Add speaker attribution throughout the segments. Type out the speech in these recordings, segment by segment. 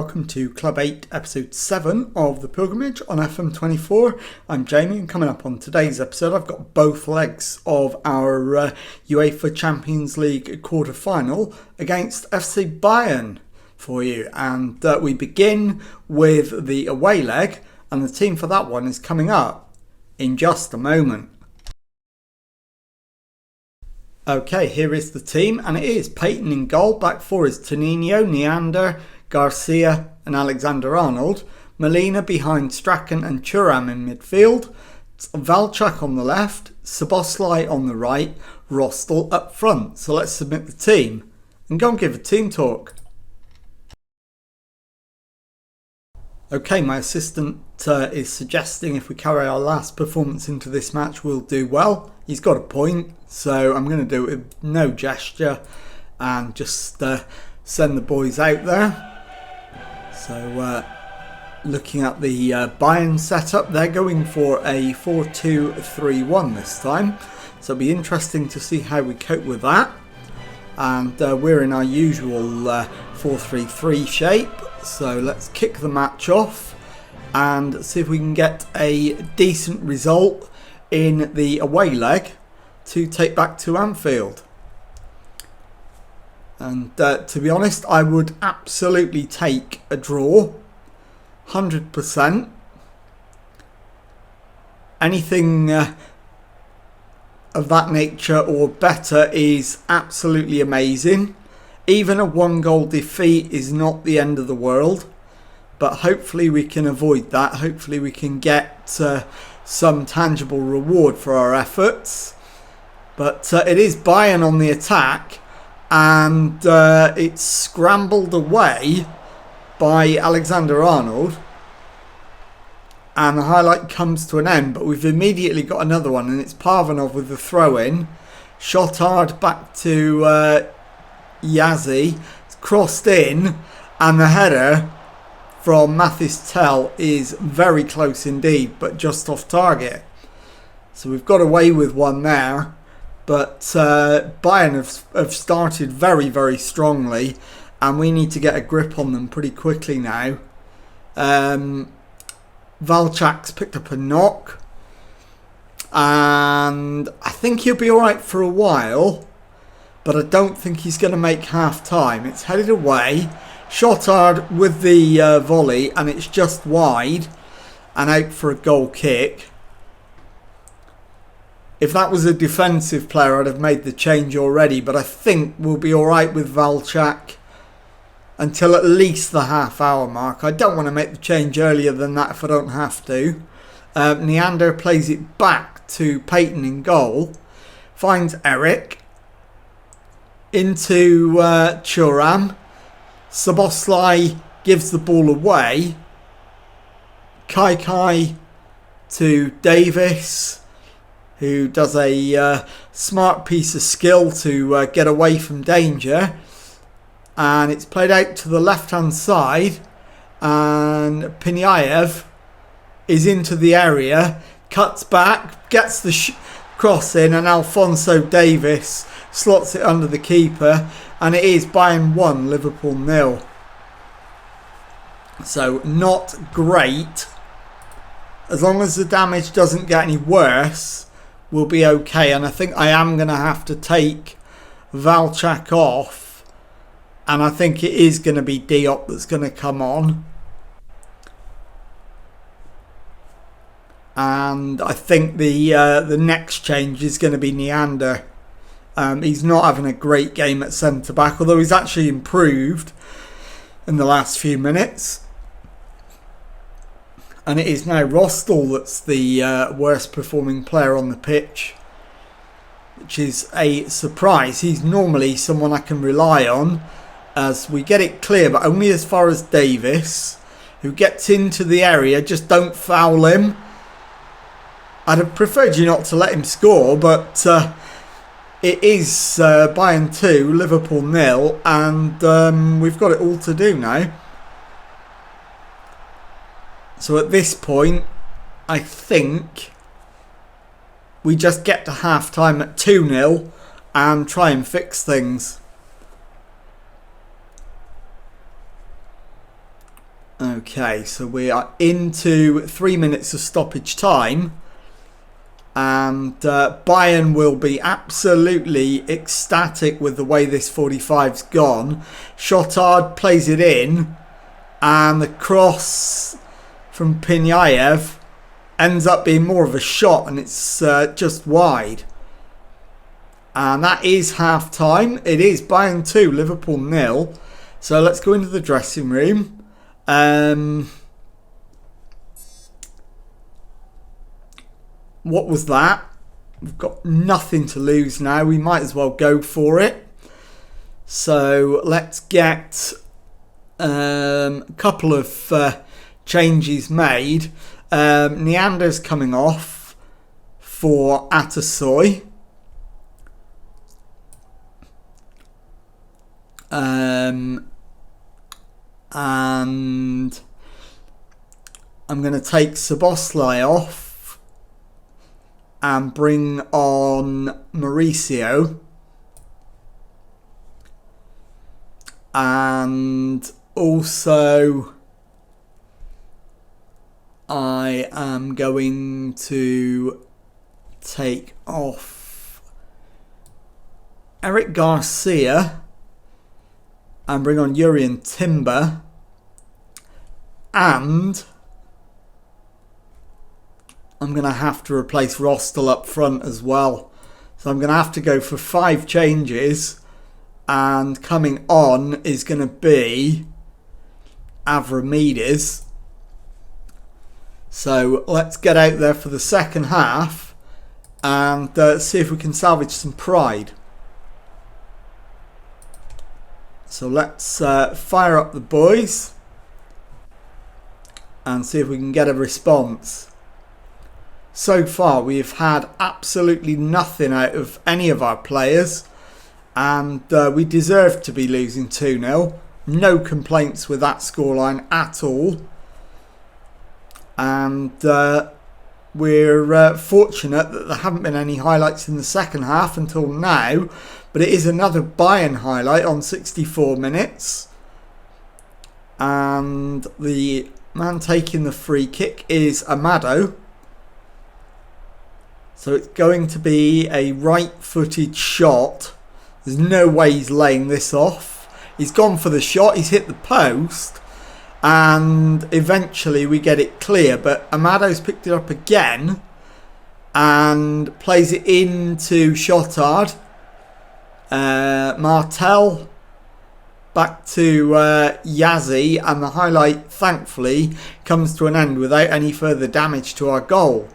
Speaker 1: welcome to Club 8 episode 7 of The Pilgrimage on FM24. I'm Jamie, and coming up on today's episode I've got both legs of our UEFA Champions League quarter-final against FC Bayern for you. And we begin with the away leg, and the team for that one is coming up in just a moment. Okay, here is the team, and it is Payton in goal. Back four is Tonino, Neander, Garcia and Alexander-Arnold. Molina behind Strachan and Thuram in midfield. Valchak on the left, Szoboszlai on the right, Rostel up front. So let's submit the team and go and give a team talk. Okay, my assistant is suggesting if we carry our last performance into this match, we'll do well. He's got a point, so I'm going to do it with no gesture and just send the boys out there. So, looking at the Bayern setup, they're going for a 4-2-3-1 this time. So it'll be interesting to see how we cope with that. And we're in our usual 4-3-3 shape. So let's kick the match off and see if we can get a decent result in the away leg to take back to Anfield. And to be honest, I would absolutely take a draw, 100%. Anything of that nature or better is absolutely amazing. Even a 1-goal defeat is not the end of the world, but hopefully we can avoid that. Hopefully we can get some tangible reward for our efforts. But it is Bayern on the attack, and it's scrambled away by Alexander-Arnold, and the highlight comes to an end, but we've immediately got another one, and it's Parvanov with the throw-in. Shot hard back to Yazzie, it's crossed in, and the header from Mathis Tel is very close indeed, but just off target. So we've got away with one there, but Bayern have started very, very strongly, and we need to get a grip on them pretty quickly now. Valchak's picked up a knock, and I think he'll be alright for a while, but I don't think he's going to make half time. It's headed away, shot hard with the volley, and it's just wide and out for a goal kick. If that was a defensive player, I'd have made the change already, but I think we'll be alright with Valchak until at least the half-hour mark. I don't want to make the change earlier than that if I don't have to. Neander plays it back to Payton in goal, finds Eric into Thuram. Szoboszlai gives the ball away. Kai to Davis, who does a smart piece of skill to get away from danger. And it's played out to the left-hand side, and Pinyaev is into the area, cuts back, gets the cross in, and Alphonso Davis slots it under the keeper, and it is Bayern 1, Liverpool 0. So not great. As long as the damage doesn't get any worse, we'll be okay. And I think I am going to have to take Valchak off, and I think it is going to be Diop that's going to come on. And I think the next change is going to be Neander. He's not having a great game at centre-back, although he's actually improved in the last few minutes. And it is now Rostel that's the worst performing player on the pitch, which is a surprise. He's normally someone I can rely on as we get it clear, but only as far as Davis, who gets into the area. Just don't foul him. I'd have preferred you not to let him score, but it is Bayern 2, Liverpool 0, and we've got it all to do now. So at this point, I think we just get to half-time at 2-0 and try and fix things. Okay, so we are into 3 minutes of stoppage time. And Bayern will be absolutely ecstatic with the way this 45's gone. Shotard plays it in. And the cross from Pinyaev ends up being more of a shot. And it's just wide. And that is half time. It is Bayern 2, Liverpool 0. So let's go into the dressing room. What was that? We've got nothing to lose now. We might as well go for it. So let's get a couple of changes made. Neander's coming off for Atasoy. And I'm going to take Szoboszlai off and bring on Mauricio. And also I am going to take off Eric Garcia and bring on Jurrien Timber. And I'm going to have to replace Rostel up front as well. So I'm going to have to go for 5 changes. And coming on is going to be Avramidis. So let's get out there for the second half and see if we can salvage some pride. So let's fire up the boys and see if we can get a response. So far we have had absolutely nothing out of any of our players, and we deserve to be losing 2-0. No complaints with that scoreline at all. And we're fortunate that there haven't been any highlights in the second half until now. But it is another Bayern highlight on 64 minutes. And the man taking the free kick is Amado. So it's going to be a right-footed shot. There's no way he's laying this off. He's gone for the shot. He's hit the post. And eventually we get it clear. But Amado's picked it up again. And plays it into Shotard. Martel back to Yazzie, and the highlight thankfully comes to an end without any further damage to our goal.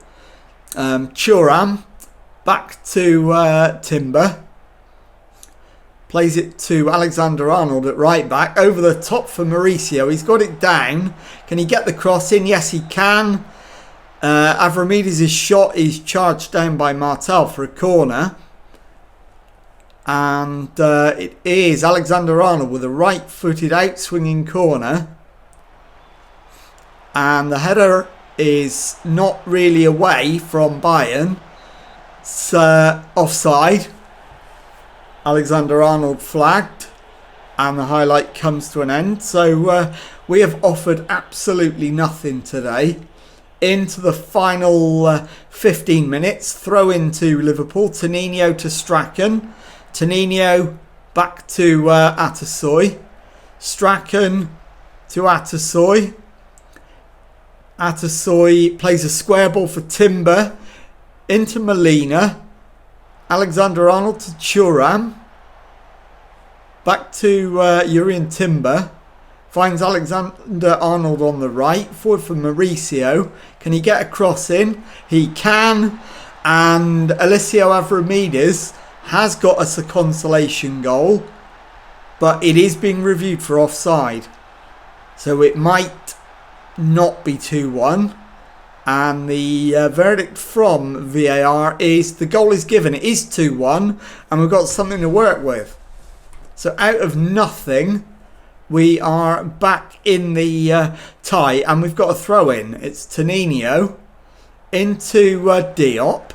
Speaker 1: Thuram back to Timber, plays it to Alexander Arnold at right back, over the top for Mauricio. He's got it down. Can he get the cross in? Yes, he can. Avramidis' shot is charged down by Martel for a corner. And it is Alexander Arnold with a right-footed out-swinging corner. And the header is not really away from Bayern. It's offside. Alexander Arnold flagged. And the highlight comes to an end. So we have offered absolutely nothing today. Into the final 15 minutes. Throw into Liverpool. Tonino to Strachan. Tonino back to Atasoy. Strachan to Atasoy. Atasoy plays a square ball for Timber. Into Molina. Alexander Arnold to Thuram. Back to Jurrien Timber. Finds Alexander Arnold on the right. Forward for Mauricio. Can he get a cross in? He can. And Alessio Avramidis has got us a consolation goal, but it is being reviewed for offside. So it might not be 2-1. And the verdict from VAR is the goal is given. It is 2-1, and we've got something to work with. So out of nothing, we are back in the tie, and we've got a throw in. It's Tonino into Diop.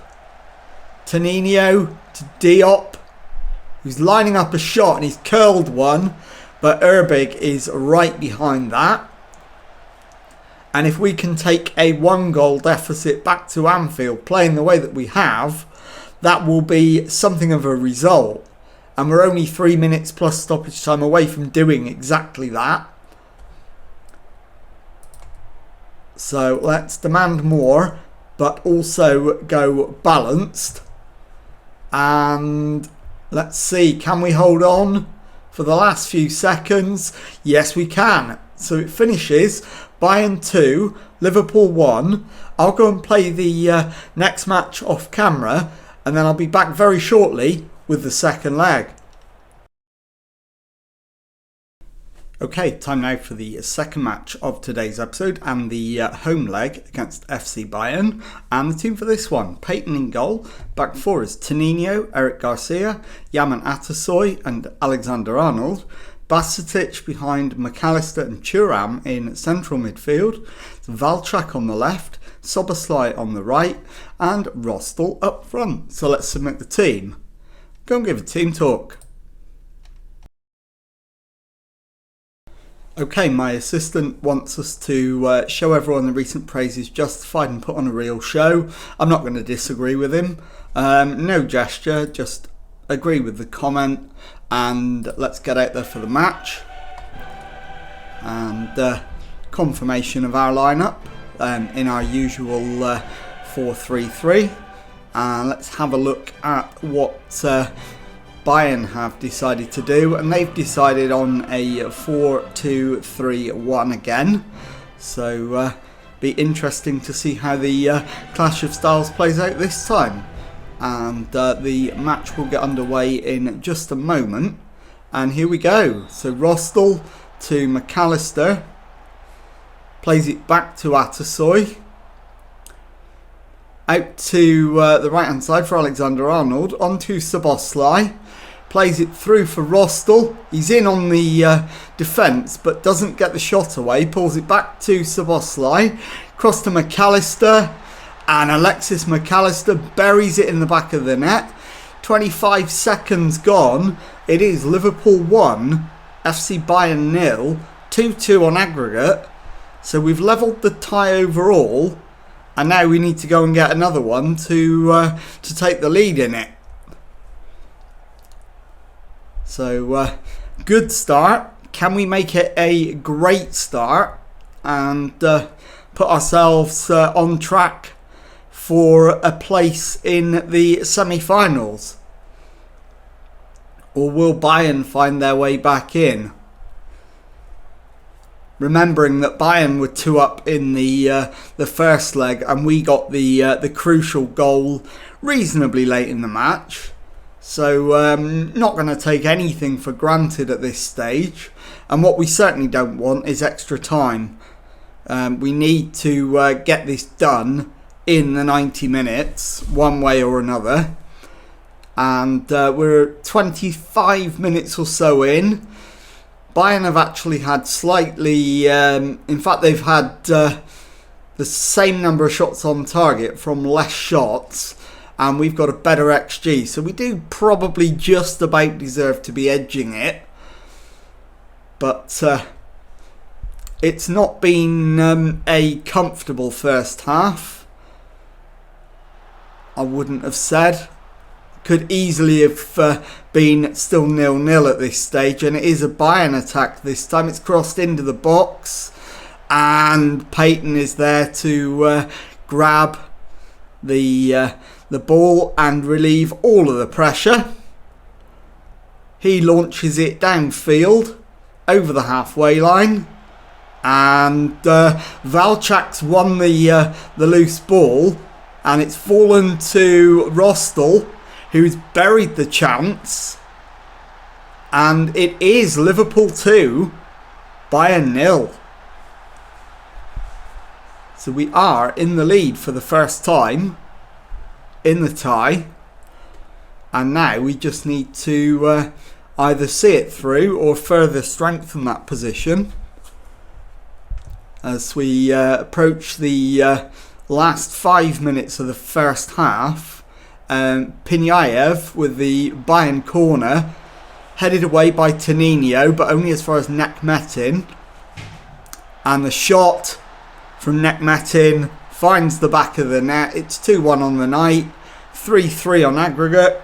Speaker 1: Tonino to Diop, who's lining up a shot, and he's curled one, but Erbig is right behind that. And if we can take a 1-goal deficit back to Anfield playing the way that we have, that will be something of a result. And we're only 3 minutes plus stoppage time away from doing exactly that. So let's demand more, but also go balanced. And let's see, can we hold on for the last few seconds? Yes, we can. So it finishes Bayern 2, Liverpool 1. I'll go and play the next match off camera, and then I'll be back very shortly with the second leg. Okay, time now for the second match of today's episode and the home leg against FC Bayern. And the team for this one, Payton in goal. Back four is Toninho, Eric Garcia, Yaman Atasoy and Alexander Arnold. Basetic behind McAllister and Thuram in central midfield. Valchak on the left, Soboslai on the right and Rostel up front. So let's submit the team. Go and give a team talk. Okay, my assistant wants us to show everyone the recent praises justified and put on a real show. I'm not going to disagree with him. No gesture, just agree with the comment, and let's get out there for the match. And confirmation of our lineup in our usual 4-3-3. And let's have a look at what Bayern have decided to do, and they've decided on a 4-2-3-1 again. So be interesting to see how the clash of styles plays out this time. And the match will get underway in just a moment. And here we go. So Rostel to McAllister, plays it back to Atasoy, out to the right hand side for Alexander Arnold, onto Soboslai. Plays it through for Rostel. He's in on the defence but doesn't get the shot away. Pulls it back to Soboslai. Cross to McAllister. And Alexis McAllister buries it in the back of the net. 25 seconds gone. It is Liverpool 1, FC Bayern 0. 2-2 on aggregate. So we've levelled the tie overall. And now we need to go and get another one to take the lead in it. So, good start. Can we make it a great start and put ourselves on track for a place in the semi-finals? Or will Bayern find their way back in? Remembering that Bayern were 2-up in the first leg, and we got the crucial goal reasonably late in the match. So not going to take anything for granted at this stage. And what we certainly don't want is extra time. We need to get this done in the 90 minutes, one way or another. And we're 25 minutes or so in. Bayern have actually had slightly, in fact they've had the same number of shots on target from less shots, and we've got a better XG, so we do probably just about deserve to be edging it, but it's not been a comfortable first half, I wouldn't have said. Could easily have been still 0-0 at this stage, and it is a Bayern attack this time. It's crossed into the box, and Payton is there to grab the ball and relieve all of the pressure. He launches it downfield over the halfway line, and Valchak's won the loose ball, and it's fallen to Rostel, who's buried the chance, and it is Liverpool 2, Bayern 0. So we are in the lead for the first time in the tie, and now we just need to either see it through or further strengthen that position as we approach the last 5 minutes of the first half. Pinyaev with the Bayern corner, headed away by Toninho, but only as far as Nekmetin. And the shot from Nekmetin, finds the back of the net. It's 2-1 on the night, 3-3 on aggregate,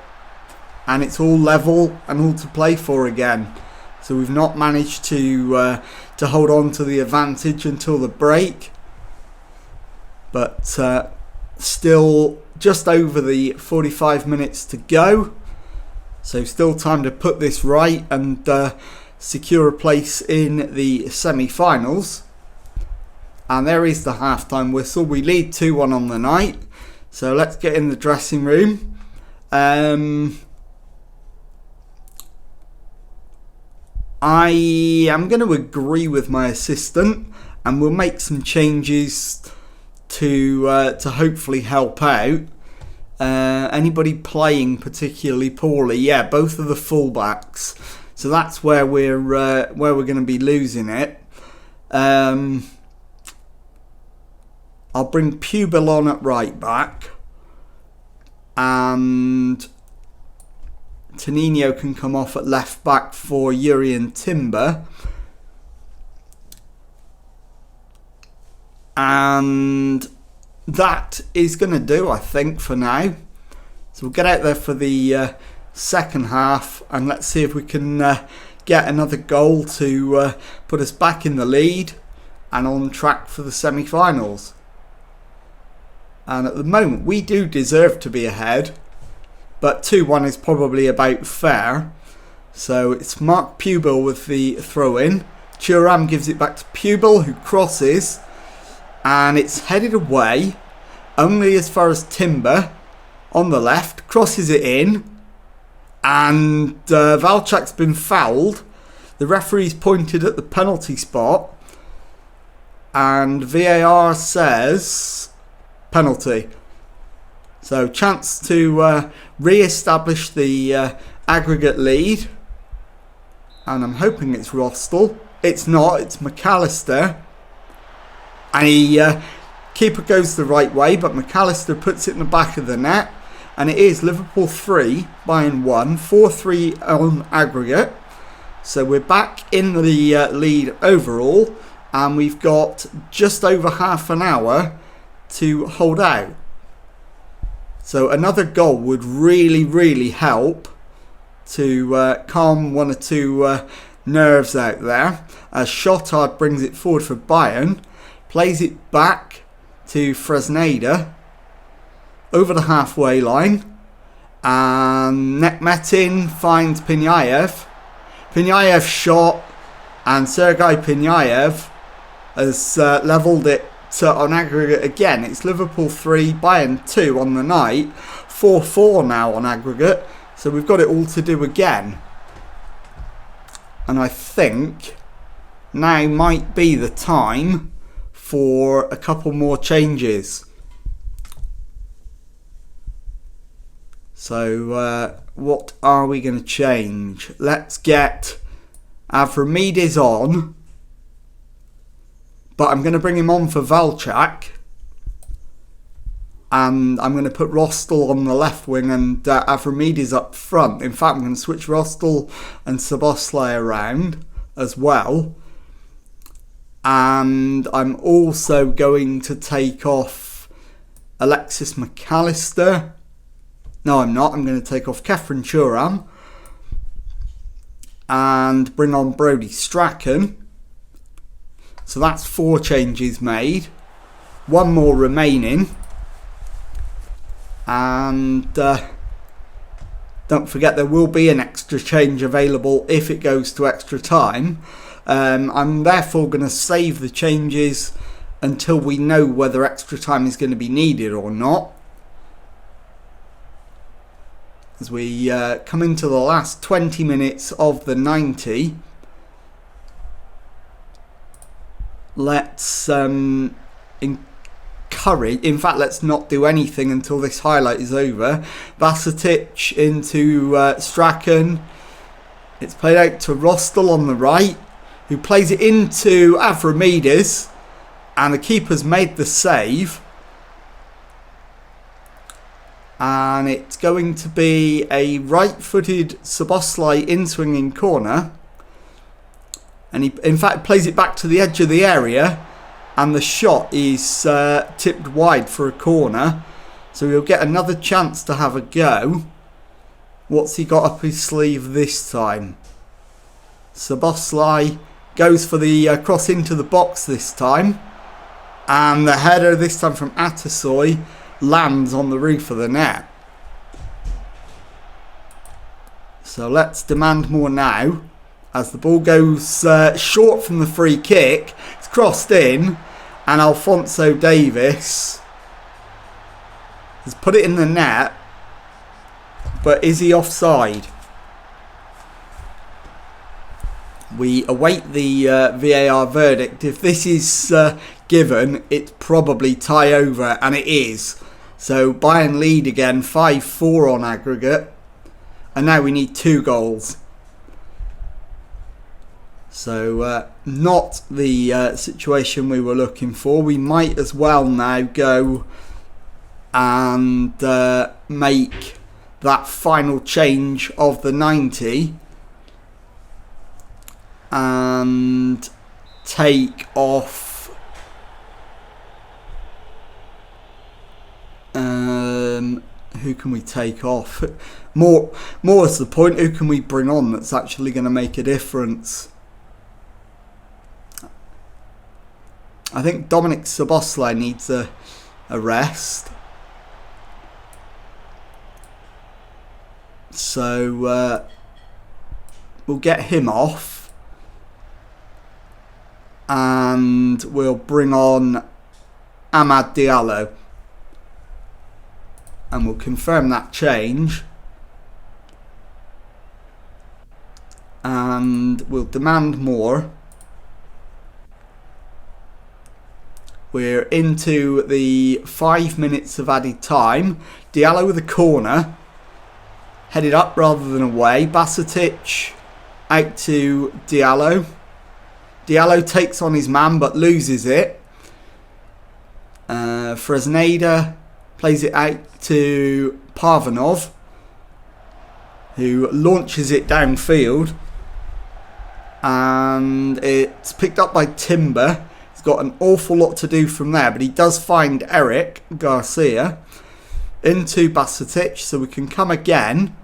Speaker 1: and it's all level and all to play for again. So we've not managed to hold on to the advantage until the break, but still just over the 45 minutes to go. So still time to put this right and secure a place in the semi-finals. And there is the halftime whistle. We lead 2-1 on the night. So let's get in the dressing room. I am going to agree with my assistant, and we'll make some changes to hopefully help out. Anybody playing particularly poorly? Yeah, both of the fullbacks. So that's where we're going to be losing it. I'll bring Pubil on at right back, and Tonino can come off at left back for Yuri and Timber. And that is going to do, I think, for now. So we'll get out there for the second half, and let's see if we can get another goal to put us back in the lead and on track for the semi-finals. And at the moment we do deserve to be ahead, but 2-1 is probably about fair. So it's Mark Pubil with the throw in. Thuram gives it back to Pubil, who crosses, and it's headed away only as far as Timber on the left, crosses it in, and Valchak's been fouled. The referee's pointed at the penalty spot, and VAR says penalty. So chance to re-establish the aggregate lead, and I'm hoping it's Rostel. It's not, it's McAllister, and he keeper goes the right way, but McAllister puts it in the back of the net, and it is Liverpool 3, Bayern 1, 4-3 on aggregate. So we're back in the lead overall, and we've got just over half an hour to hold out. So another goal would really help to calm one or two nerves out there. As Schottard brings it forward for Bayern, plays it back to Fresneda over the halfway line, and Nekmetin finds Pinyaev. Pinyaev shot, and Sergei Pinyaev has levelled it on aggregate again. It's Liverpool 3, Bayern 2 on the night, 4-4 now on aggregate, so we've got it all to do again. And I think now might be the time for a couple more changes. So what are we going to change? Let's get Avramidis on, but I'm going to bring him on for Valchak, and I'm going to put Rostel on the left wing and Avramidis up front. In fact, I'm going to switch Rostel and Szoboszlai around as well, and I'm also going to take off Alexis McAllister. No, I'm not. I'm going to take off Kefren Thuram and bring on Brody Strachan. So that's 4 changes made. 1 more remaining. And don't forget, there will be an extra change available if it goes to extra time. I'm therefore going to save the changes until we know whether extra time is going to be needed or not. As we come into the last 20 minutes of the 90, let's encourage, in fact let's not do anything until this highlight is over. Vasetic into Strachan. It's played out to Rostel on the right, who plays it into Avramidis, and the keeper's made the save. And it's going to be a right-footed Szoboszlai in-swinging corner. And he, in fact, plays it back to the edge of the area. and the shot is tipped wide for a corner, so he'll get another chance to have a go. What's he got up his sleeve this time? Szoboszlai goes for the cross into the box this time, and the header this time from Atasoy lands on the roof of the net. So let's demand more now, as the ball goes short from the free kick. It's crossed in, and Alphonso Davies has put it in the net, but is he offside? We await the VAR verdict. If this is given, it's probably tie over, and it is. So Bayern lead again, 5-4 on aggregate, and now we need 2 goals. So not the situation we were looking for. We might as well now go and make that final change of the 90 and take off who can we take off? More is the point. Who can we bring on that's actually going to make a difference? I think Dominic Szoboszlai needs a rest. So we'll get him off, and we'll bring on Amad Diallo, and we'll confirm that change, and we'll demand more. We're into the 5 minutes of added time. Diallo with a corner, headed up rather than away. Basetic out to Diallo. Diallo takes on his man but loses it. Fresneda plays it out to Parvanov, who launches it downfield, and it's picked up by Timber. He's got an awful lot to do from there, but he does find Eric Garcia into Basetic, so we can come again.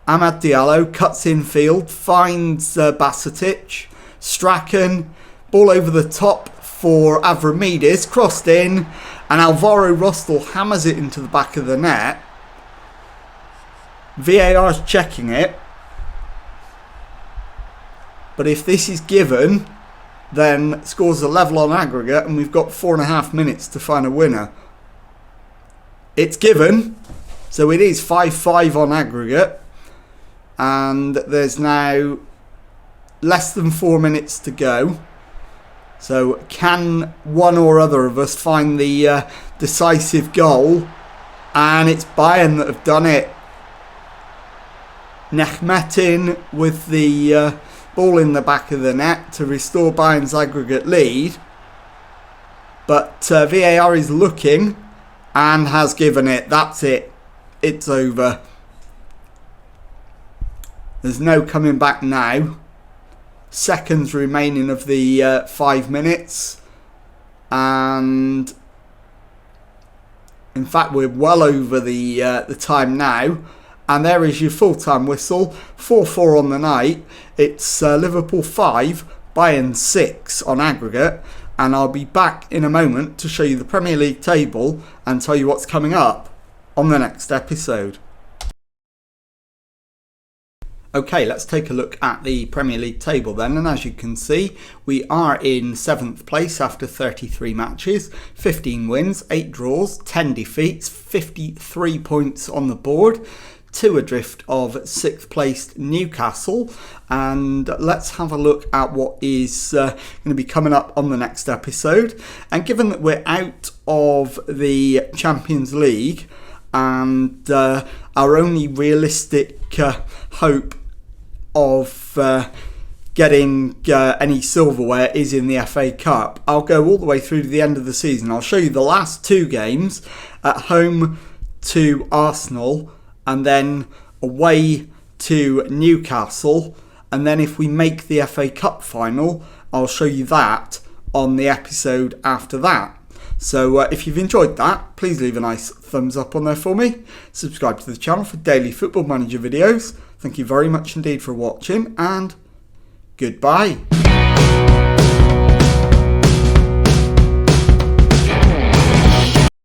Speaker 1: Amad Diallo cuts infield, finds Basetic. Strachan, ball over the top for Avramidis, crossed in, and Alvaro Rostel hammers it into the back of the net. VAR's checking it, but if this is given, then scores a level on aggregate, and we've got 4.5 minutes to find a winner. It's given, so it is 5-5 on aggregate, and there's now less than 4 minutes to go. So can one or other of us find the decisive goal? And it's Bayern that have done it. Nechmetin with the ball in the back of the net to restore Bayern's aggregate lead. But VAR is looking and has given it. That's it. It's over. There's no coming back now. Seconds remaining of the 5 minutes, and in fact we're well over the time now, and there is your full-time whistle. 4-4 on the night. It's Liverpool 5, Bayern 6 on aggregate, and I'll be back in a moment to show you the Premier League table and tell you what's coming up on the next episode. Okay, let's take a look at the Premier League table then, and as you can see, we are in 7th place after 33 matches, 15 wins, 8 draws, 10 defeats, 53 points on the board, 2 adrift of 6th placed Newcastle, and let's have a look at what is going to be coming up on the next episode. And given that we're out of the Champions League, and our only realistic hope of getting any silverware is in the FA Cup, I'll go all the way through to the end of the season. I'll show you the last 2 games at home to Arsenal and then away to Newcastle, and then if we make the FA Cup final, I'll show you that on the episode after that. So if you've enjoyed that, please leave a nice thumbs up on there for me. Subscribe to the channel for daily Football Manager videos. Thank you very much indeed for watching, and goodbye.